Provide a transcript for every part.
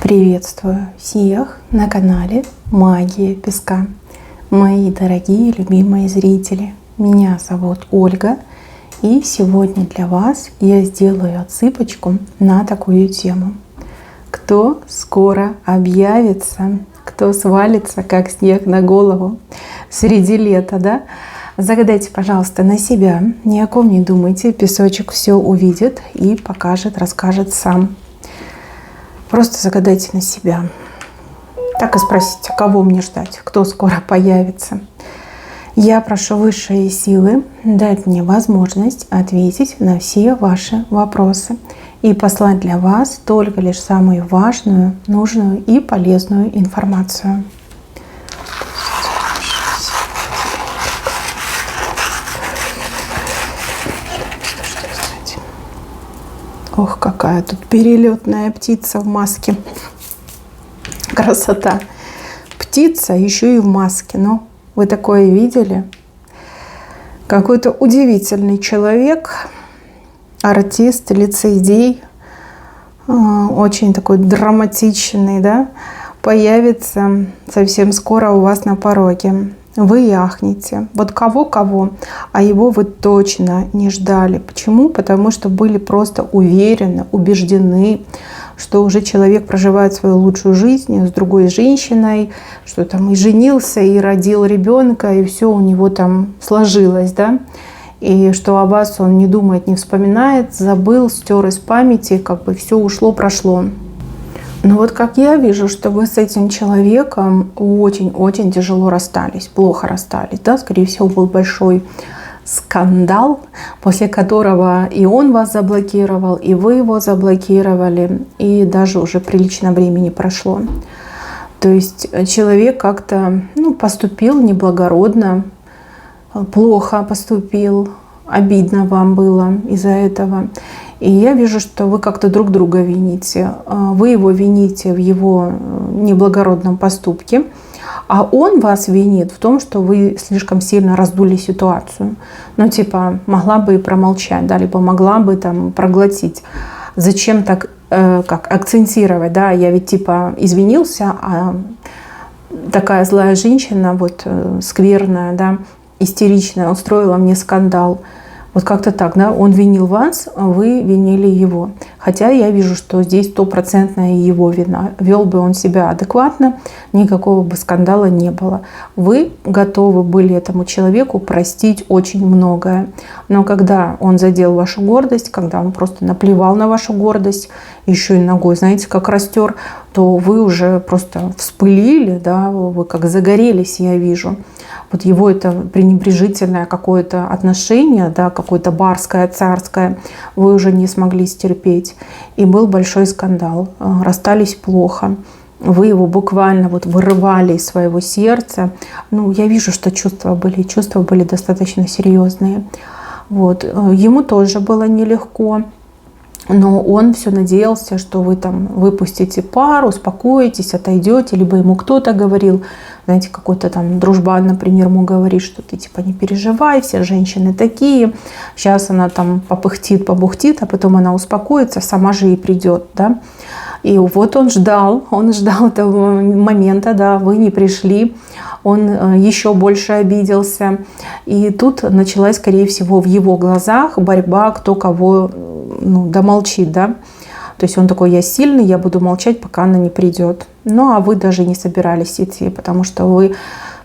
Приветствую всех на канале Магия Песка. Мои дорогие любимые зрители, меня зовут Ольга, и сегодня для вас я сделаю отсыпочку на такую тему. Кто скоро объявится, кто свалится как снег на голову среди лета, да? Загадайте, пожалуйста, на себя, ни о ком не думайте, песочек все увидит и покажет, расскажет сам. Просто загадайте на себя. Так и спросите, кого мне ждать, кто скоро появится. Я прошу высшие силы дать мне возможность ответить на все ваши вопросы и послать для вас только лишь самую важную, нужную и полезную информацию. Ох, какая тут перелетная птица в маске. Красота. Птица еще и в маске. Ну, вы такое видели? Какой-то удивительный человек, артист, лицедей, очень такой драматичный, да, появится совсем скоро у вас на пороге. Вы яхнете. Вот кого-кого, а его вы точно не ждали. Почему? Потому что были просто уверены, убеждены, что уже человек проживает свою лучшую жизнь с другой женщиной, что там и женился, и родил ребенка, и все у него там сложилось, да. И что о вас он не думает, не вспоминает, забыл, стер из памяти, как бы все ушло, прошло. Но вот как я вижу, что вы с этим человеком очень-очень тяжело расстались, плохо расстались, да, скорее всего, был большой скандал, после которого и он вас заблокировал, и вы его заблокировали, и даже уже прилично времени прошло. То есть человек как-то поступил неблагородно, плохо поступил, обидно вам было из-за этого. И я вижу, что вы как-то друг друга вините. Вы его вините в его неблагородном поступке, а он вас винит в том, что вы слишком сильно раздули ситуацию. Могла бы и промолчать, да, либо могла бы там проглотить. Зачем так акцентировать, да, я ведь извинился, а такая злая женщина, скверная, да, истеричная, устроила мне скандал. Вот как-то так, да, он винил вас, а вы винили его. Хотя я вижу, что здесь стопроцентная его вина. Вел бы он себя адекватно, никакого бы скандала не было. Вы готовы были этому человеку простить очень многое. Но когда он задел вашу гордость, когда он просто наплевал на вашу гордость, еще и ногой, знаете, как растер, то вы уже просто вспылили, да, вы как загорелись, я вижу. Вот его это пренебрежительное какое-то отношение, да, какое-то барское, царское, вы уже не смогли стерпеть. И был большой скандал. Расстались плохо. Вы его буквально вырывали из своего сердца. Я вижу, что чувства были достаточно серьезные. Ему тоже было нелегко. Но он все надеялся, что вы там выпустите пар, успокоитесь, отойдете. Либо ему кто-то говорил, знаете, какой-то там дружбан, например, ему говорит, что ты не переживай, все женщины такие. Сейчас она там попыхтит, побухтит, а потом она успокоится, сама же и придет, да. И вот он ждал этого момента, да, вы не пришли, он еще больше обиделся. И тут началась, скорее всего, в его глазах борьба, кто кого домолчит, да. То есть он такой: я сильный, я буду молчать, пока она не придет. А вы даже не собирались идти, потому что вы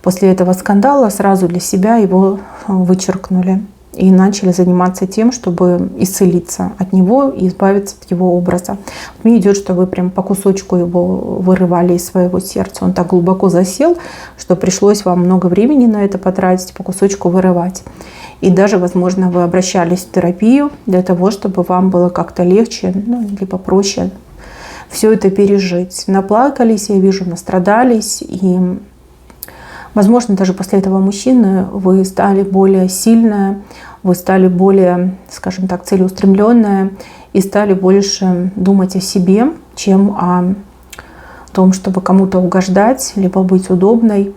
после этого скандала сразу для себя его вычеркнули и начали заниматься тем, чтобы исцелиться от него и избавиться от его образа. Мне идет, что вы прям по кусочку его вырывали из своего сердца. Он так глубоко засел, что пришлось вам много времени на это потратить, по кусочку вырывать. И даже, возможно, вы обращались в терапию для того, чтобы вам было как-то легче, либо проще все это пережить. Наплакались, я вижу, настрадались. И, возможно, даже после этого мужчины вы стали более сильная, вы стали более, скажем так, целеустремленная и стали больше думать о себе, чем о том, чтобы кому-то угождать, либо быть удобной.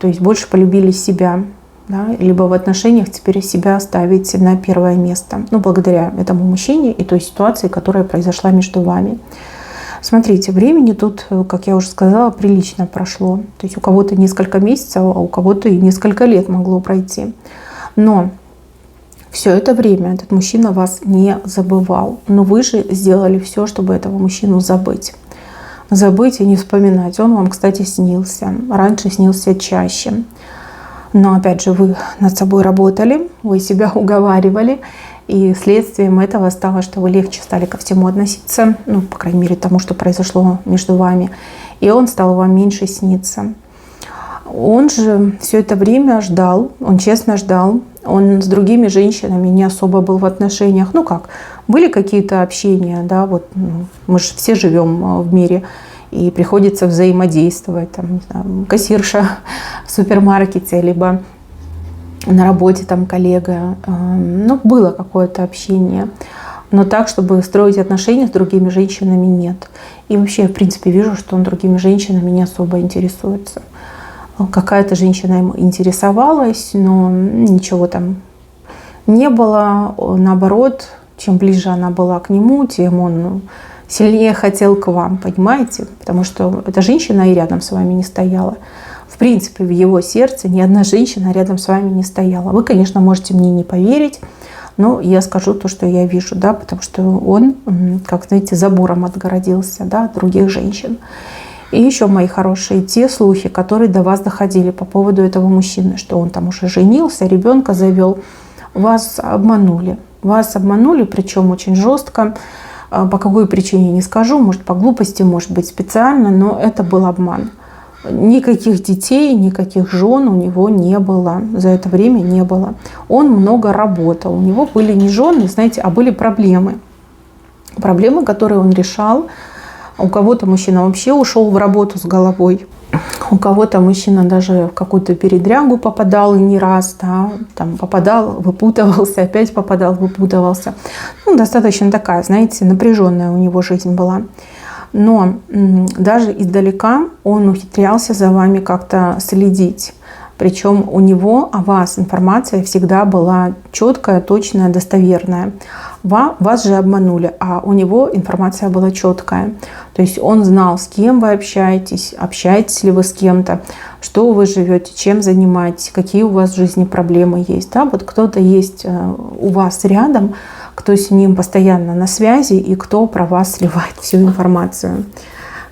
То есть больше полюбили себя. Да, либо в отношениях теперь себя ставите на первое место, благодаря этому мужчине и той ситуации, которая произошла между вами. Смотрите, времени тут, как я уже сказала, прилично прошло. То есть у кого-то несколько месяцев, а у кого-то и несколько лет могло пройти. Но все это время этот мужчина вас не забывал. Но вы же сделали все, чтобы этого мужчину забыть. Забыть и не вспоминать. Он вам, кстати, снился. Раньше снился чаще. Но опять же, вы над собой работали, вы себя уговаривали. И следствием этого стало, что вы легче стали ко всему относиться. Ну, по крайней мере, тому, что произошло между вами. И он стал вам меньше сниться. Он же все это время ждал, он честно ждал. Он с другими женщинами не особо был в отношениях. Ну как, были какие-то общения, да, вот мы же все живем в мире, и приходится взаимодействовать, там, не знаю, кассирша в супермаркете, либо на работе там коллега. Ну, было какое-то общение. Но так, чтобы строить отношения с другими женщинами, нет. И вообще, я, в принципе, вижу, что он другими женщинами не особо интересуется. Какая-то женщина ему интересовалась, но ничего там не было. Наоборот, чем ближе она была к нему, тем он сильнее хотел к вам, понимаете? Потому что эта женщина и рядом с вами не стояла. В принципе, в его сердце ни одна женщина рядом с вами не стояла. Вы, конечно, можете мне не поверить, но я скажу то, что я вижу, да, потому что он, как знаете, забором отгородился, да, от других женщин. И еще, мои хорошие, те слухи, которые до вас доходили по поводу этого мужчины, что он там уже женился, ребенка завел, вас обманули. Вас обманули, причем очень жестко. По какой причине не скажу, может по глупости, может быть специально, но это был обман. Никаких детей, никаких жен у него не было. За это время не было. Он много работал. У него были не жены, знаете, а были проблемы. Проблемы, которые он решал. У кого-то мужчина вообще ушел в работу с головой. У кого-то мужчина даже в какую-то передрягу попадал и не раз. Да, там попадал, выпутывался, опять попадал, выпутывался. Ну, достаточно такая, знаете, напряженная у него жизнь была. Но даже издалека он ухитрялся за вами как-то следить. Причем у него о вас информация всегда была четкая, точная, достоверная. Вас же обманули, а у него информация была четкая. То есть он знал, с кем вы общаетесь ли вы с кем-то, что вы живете, чем занимаетесь, какие у вас в жизни проблемы есть. Да? Вот кто-то есть у вас рядом, кто с ним постоянно на связи и кто про вас сливает всю информацию.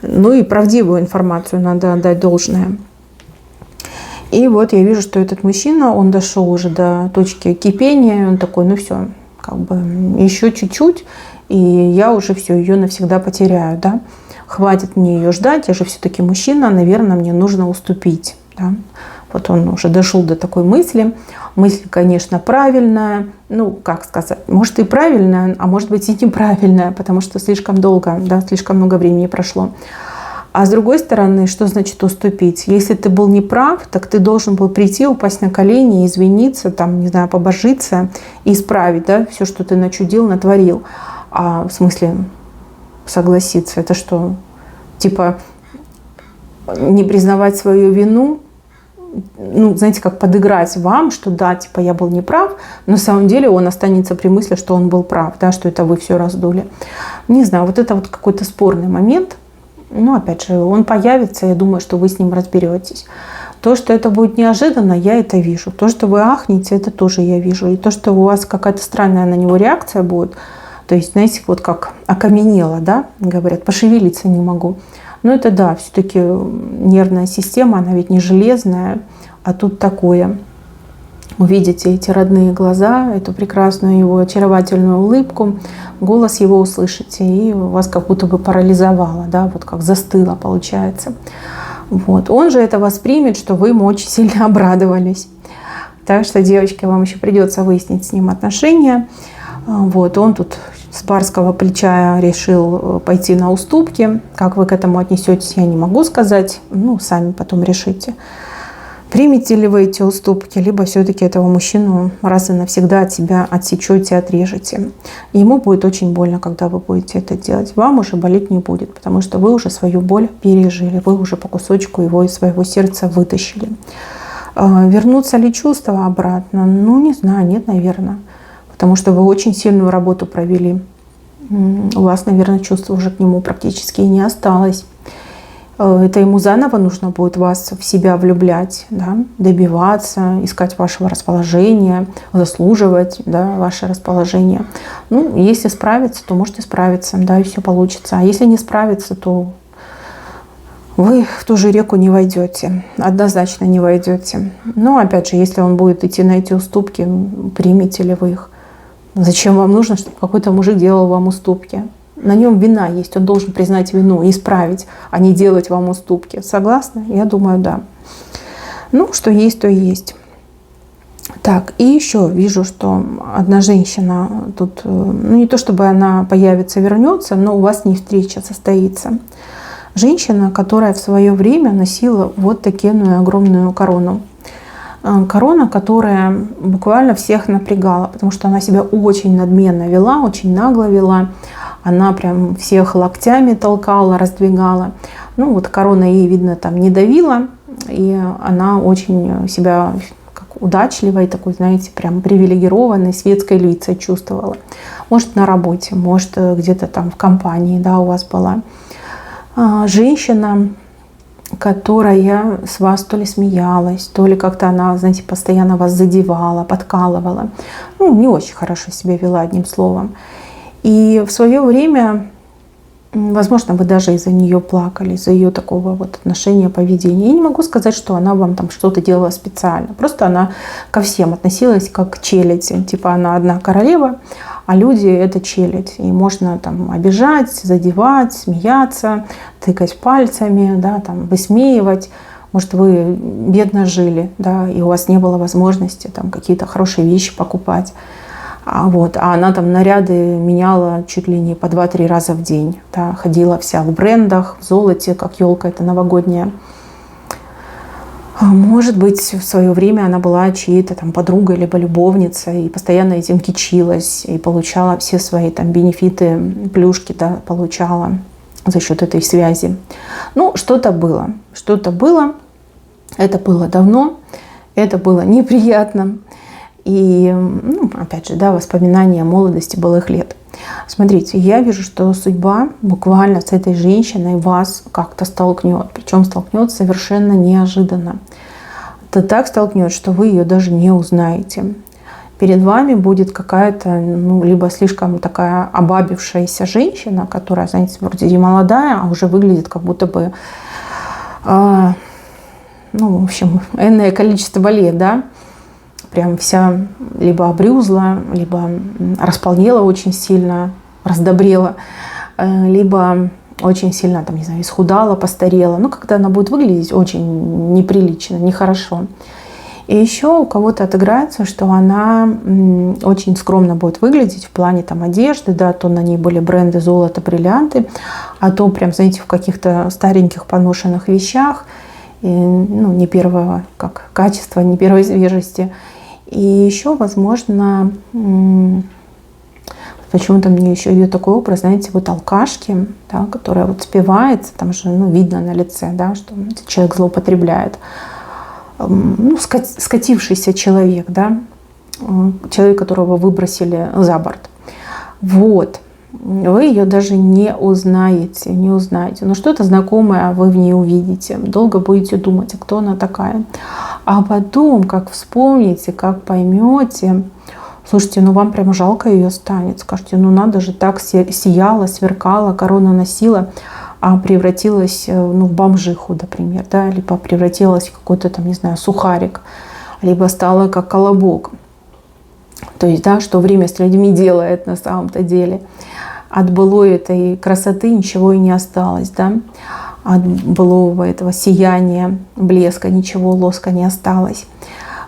Ну и правдивую информацию надо отдать должное. И вот я вижу, что этот мужчина, он дошел уже до точки кипения, он такой, ну все, как бы еще чуть-чуть, и я уже все, ее навсегда потеряю, да. Хватит мне ее ждать, я же все-таки мужчина, наверное, мне нужно уступить, да. Вот он уже дошел до такой мысли. Мысль, конечно, правильная, ну, как сказать, может и правильная, а может быть и неправильная, потому что слишком долго, да, слишком много времени прошло. А с другой стороны, что значит уступить? Если ты был неправ, так ты должен был прийти, упасть на колени, извиниться, там, не знаю, побожиться и исправить, да, все, что ты начудил, натворил. А в смысле согласиться? Это что? Типа не признавать свою вину? Ну, знаете, как подыграть вам, что да, типа я был неправ, но на самом деле он останется при мысли, что он был прав, да, что это вы все раздули. Не знаю, вот это вот какой-то спорный момент. Ну, опять же, он появится, я думаю, что вы с ним разберетесь. То, что это будет неожиданно, я это вижу. То, что вы ахнете, это тоже я вижу. И то, что у вас какая-то странная на него реакция будет, то есть, знаете, вот как окаменело, да, говорят, пошевелиться не могу. Но это да, все-таки нервная система, она ведь не железная, а тут такое. Увидите эти родные глаза, эту прекрасную его очаровательную улыбку, голос его услышите, и вас как будто бы парализовало, да, вот как застыло получается. Вот. Он же это воспримет, что вы ему очень сильно обрадовались. Так что, девочки, вам еще придется выяснить с ним отношения. Вот. Он тут с барского плеча решил пойти на уступки. Как вы к этому отнесетесь, я не могу сказать. Ну, сами потом решите. Примете ли вы эти уступки, либо все-таки этого мужчину раз и навсегда от себя отсечете, отрежете. Ему будет очень больно, когда вы будете это делать. Вам уже болеть не будет, потому что вы уже свою боль пережили, вы уже по кусочку его из своего сердца вытащили. Вернутся ли чувства обратно? Ну, не знаю, нет, наверное. Потому что вы очень сильную работу провели. у вас, наверное, чувств уже к нему практически и не осталось. Это ему заново нужно будет вас в себя влюблять, да, добиваться, искать вашего расположения, заслуживать, да, ваше расположение. Ну, если справиться, то можете справиться, да, и все получится. А если не справиться, то вы в ту же реку не войдете, однозначно не войдете. Но, опять же, если он будет идти на эти уступки, примете ли вы их? Зачем вам нужно, чтобы какой-то мужик делал вам уступки? На нем вина есть, он должен признать вину, исправить, а не делать вам уступки. Согласны? Я думаю, да. Ну, что есть, то и есть. Так, и еще вижу, что одна женщина тут, ну не то чтобы она появится, вернется, но у вас не встреча состоится. Женщина, которая в свое время носила вот такую огромную корону. Корона, которая буквально всех напрягала, потому что она себя очень надменно вела, очень нагло вела. Она прям всех локтями толкала, раздвигала. Ну вот корона ей, видно, там не давила. И она очень себя как удачливой, такой, знаете, прям привилегированной светской львицей чувствовала. Может, на работе, может, где-то там в компании, да, у вас была женщина, которая с вас то ли смеялась, то ли как-то она, знаете, постоянно вас задевала, подкалывала. Ну, не очень хорошо себя вела, одним словом. И в свое время, возможно, вы даже из-за нее плакали, из-за ее такого вот отношения, поведения. Я не могу сказать, что она вам там что-то делала специально. Просто она ко всем относилась как к челяди. Типа она одна королева, а люди — это челядь. И можно там обижать, задевать, смеяться, тыкать пальцами, да, там, высмеивать. Может, вы бедно жили, да, и у вас не было возможности там какие-то хорошие вещи покупать. А она там наряды меняла чуть ли не по 2-3 раза в день. Да, ходила вся в брендах, в золоте, как елка эта новогодняя. Может быть, в свое время она была чьей-то там подругой либо любовницей и постоянно этим кичилась и получала все свои там бенефиты, плюшки, да, получала за счет этой связи. Ну, что-то было. Что-то было. Это было давно. Это было неприятно. И, ну, опять же, да, воспоминания молодости былых лет. Смотрите, я вижу, что судьба буквально с этой женщиной вас как-то столкнет. Причем столкнет совершенно неожиданно. Это так столкнет, что вы ее даже не узнаете. Перед вами будет какая-то, ну, либо слишком такая обабившаяся женщина, которая, знаете, вроде и молодая, а уже выглядит как будто бы, ну, в общем, энное количество лет, да. Прям вся либо обрюзла, либо располнела очень сильно, раздобрела, либо очень сильно, там, не знаю, исхудала, постарела. Ну, когда она будет выглядеть очень неприлично, нехорошо. И еще у кого-то отыграется, что она очень скромно будет выглядеть в плане там одежды, да, то на ней были бренды золото, бриллианты, а то прям, знаете, в каких-то стареньких поношенных вещах, и, ну, не первого как качества, не первой свежести. И еще, возможно, почему-то мне еще идет такой образ, знаете, вот алкашки, да, которая вот спивается, там же, ну, видно на лице, да, что человек злоупотребляет. Ну, скатившийся человек, да, человек, которого выбросили за борт. Вот. Вы ее даже не узнаете, не узнаете. Но что-то знакомое вы в ней увидите. Долго будете думать, а кто она такая. А потом, как вспомните, как поймете, слушайте, ну вам прям жалко ее станет. Скажете, ну надо же, так сияла, сверкала, корону носила, а превратилась, ну, в бомжиху, например, да, либо превратилась в какой-то там, не знаю, сухарик, либо стала как колобок. То есть, да, что время с людьми делает на самом-то деле. От былой этой красоты ничего и не осталось, да. От былого этого сияния, блеска, ничего, лоска не осталось.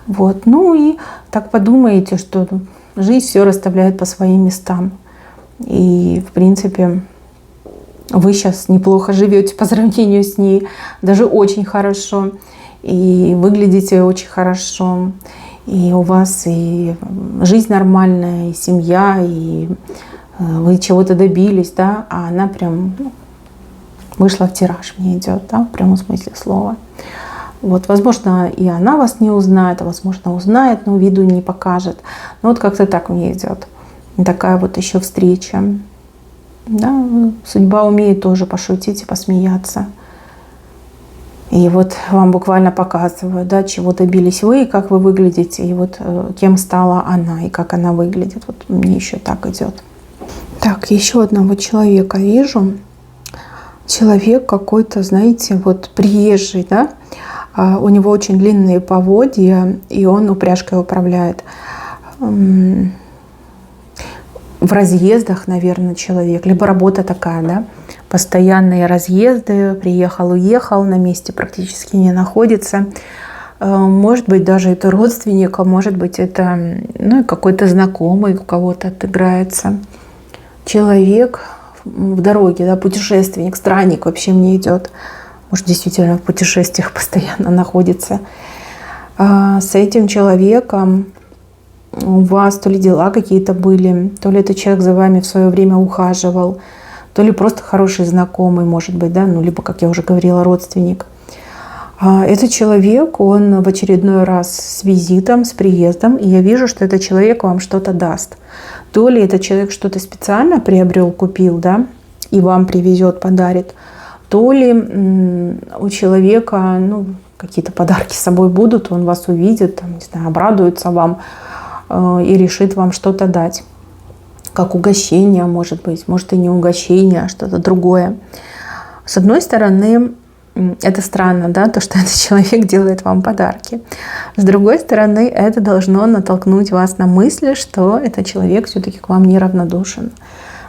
Вот. Ну и так подумаете, что жизнь все расставляет по своим местам. И, в принципе, вы сейчас неплохо живете по сравнению с ней, даже очень хорошо. И выглядите очень хорошо. И у вас и жизнь нормальная, и семья, и вы чего-то добились, да, а она прям, ну, вышла в тираж, мне идет, да, в прямом смысле слова. Вот, возможно, и она вас не узнает, а возможно, узнает, но виду не покажет. Но вот как-то так мне идет. Такая вот еще встреча. Да? Судьба умеет тоже пошутить и посмеяться. И вот вам буквально показывают, да, чего добились вы, и как вы выглядите, и вот кем стала она, и как она выглядит. Вот мне еще так идет. Так, еще одного человека вижу. Человек какой-то, знаете, вот приезжий, да, у него очень длинные поводья, и он упряжкой управляет. В разъездах, наверное, человек, либо работа такая, да, постоянные разъезды, приехал, уехал, на месте практически не находится. Может быть, даже это родственник, а может быть, это какой-то знакомый, у кого-то отыграется. Человек в дороге, да, путешественник, странник вообще мне идет. Может, действительно в путешествиях постоянно находится. С этим человеком у вас то ли дела какие-то были, то ли этот человек за вами в свое время ухаживал, то ли просто хороший знакомый, может быть, да, либо, как я уже говорила, родственник. Этот человек, он в очередной раз с визитом, с приездом, и я вижу, что этот человек вам что-то даст. То ли этот человек что-то специально приобрел, купил, да, и вам привезет, подарит, то ли у человека какие-то подарки с собой будут, он вас увидит, там, не знаю, обрадуется вам и решит вам что-то дать. Как угощение, может быть, может и не угощение, а что-то другое. С одной стороны, это странно, да, то, что этот человек делает вам подарки. С другой стороны, это должно натолкнуть вас на мысли, что этот человек все-таки к вам неравнодушен.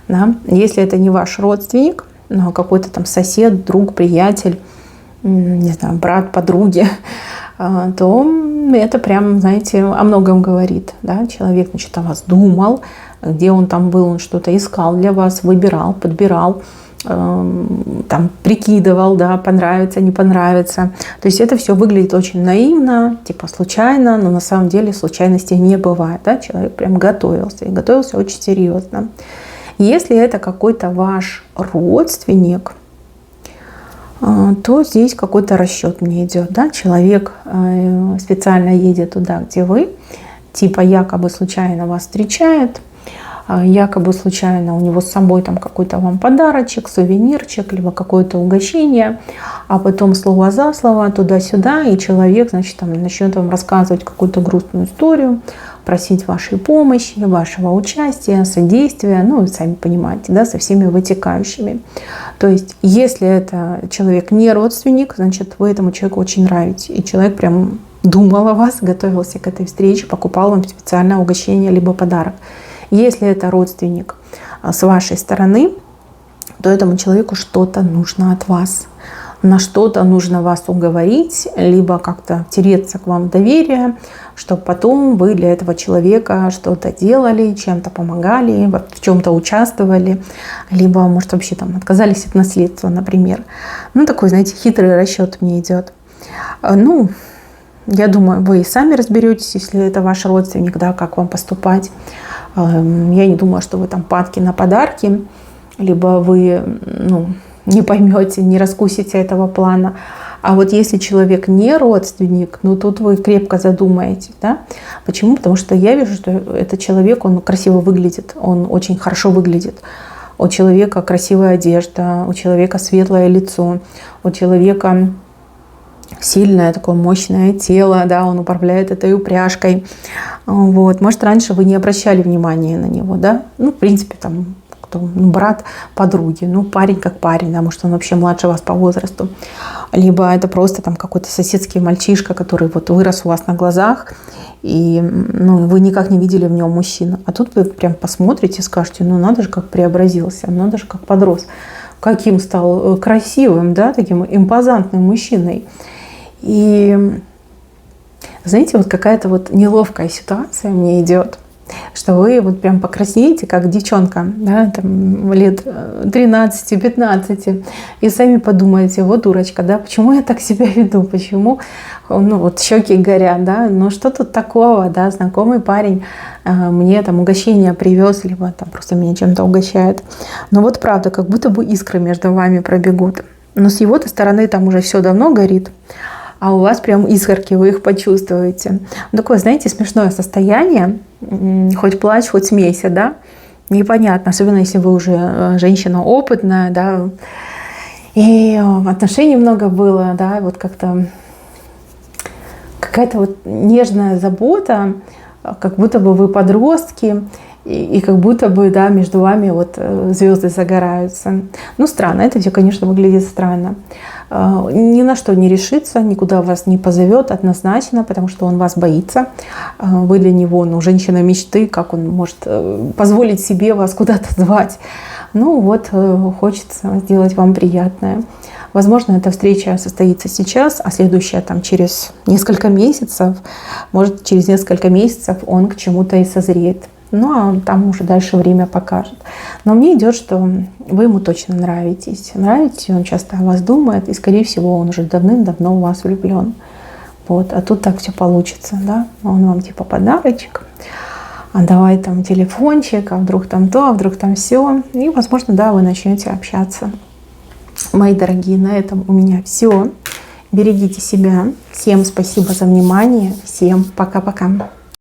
Да? Если это не ваш родственник, но какой-то там сосед, друг, приятель, не знаю, брат, подруги, то это прям, знаете, о многом говорит. Да? Человек, значит, о вас думал, где он там был, он что-то искал для вас, выбирал, подбирал, там прикидывал, да, понравится, не понравится. То есть это все выглядит очень наивно, типа случайно, но на самом деле случайностей не бывает. Да? Человек прям готовился, и готовился очень серьезно. Если это какой-то ваш родственник, то здесь какой-то расчет мне идет. Да? Человек специально едет туда, где вы, типа якобы случайно вас встречает, якобы случайно у него с собой там какой-то вам подарочек, сувенирчик, либо какое-то угощение, а потом слово за слово, туда-сюда, и человек, значит, там начнет вам рассказывать какую-то грустную историю, просить вашей помощи, вашего участия, содействия, вы сами понимаете, да, со всеми вытекающими. То есть, если это человек не родственник, значит, вы этому человеку очень нравитесь, и человек прям думал о вас, готовился к этой встрече, покупал вам специальное угощение, либо подарок. Если это родственник с вашей стороны, то этому человеку что-то нужно от вас. На что-то нужно вас уговорить, либо как-то втереться к вам в доверие, чтобы потом вы для этого человека что-то делали, чем-то помогали, в чем-то участвовали, либо, может, вообще там отказались от наследства, например. Такой, знаете, хитрый расчет мне идет. Я думаю, вы и сами разберетесь, если это ваш родственник, да, как вам поступать. Я не думаю, что вы там падки на подарки, либо вы не поймете, не раскусите этого плана. А вот если человек не родственник, тут вы крепко задумаетесь. Да? Почему? Потому что я вижу, что этот человек, он красиво выглядит, он очень хорошо выглядит. У человека красивая одежда, у человека светлое лицо, у человека сильное, такое мощное тело, да, он управляет этой упряжкой. Вот. Может, раньше вы не обращали внимания на него, да? В принципе, там, брат подруги, парень как парень, да, может, он вообще младше вас по возрасту. Либо это просто там какой-то соседский мальчишка, который вот вырос у вас на глазах, и вы никак не видели в нем мужчину. А тут вы прям посмотрите и скажете, надо же, как преобразился, надо же, как подрос, каким стал красивым, да, таким импозантным мужчиной. И, знаете, вот какая-то вот неловкая ситуация мне идет, что вы вот прям покраснеете, как девчонка, да, там лет 13-15, и сами подумаете, вот дурочка, да, почему я так себя веду, почему, вот щеки горят, да, что тут такого, да, знакомый парень мне там угощение привез, либо там просто меня чем-то угощает. Но вот правда, как будто бы искры между вами пробегут. Но с его-то стороны там уже все давно горит, а у вас прям искорки, вы их почувствуете. Такое, знаете, смешное состояние, хоть плачь, хоть смейся, да? непонятно, особенно если вы уже женщина опытная, да, и отношений много было, да, вот как-то какая-то вот нежная забота, как будто бы вы подростки, и как будто бы, да, между вами вот звезды загораются. Ну, странно, это все, конечно, выглядит странно. Ни на что не решится, никуда вас не позовет однозначно, потому что он вас боится. Вы для него, ну, женщина мечты, как он может позволить себе вас куда-то звать. Ну вот, хочется сделать вам приятное. Возможно, эта встреча состоится сейчас, а следующая там через несколько месяцев. Может, через несколько месяцев он к чему-то и созреет. Ну, а там уже дальше время покажет. Но мне идет, что вы ему точно нравитесь. Нравитесь, он часто о вас думает, и, скорее всего, он уже давным-давно в вас влюблен. Вот. А тут так все получится, да? Он вам типа подарочек, а давай там телефончик, а вдруг там то, а вдруг там все. И, возможно, да, вы начнете общаться. Мои дорогие, на этом у меня все. Берегите себя. Всем спасибо за внимание. Всем пока-пока.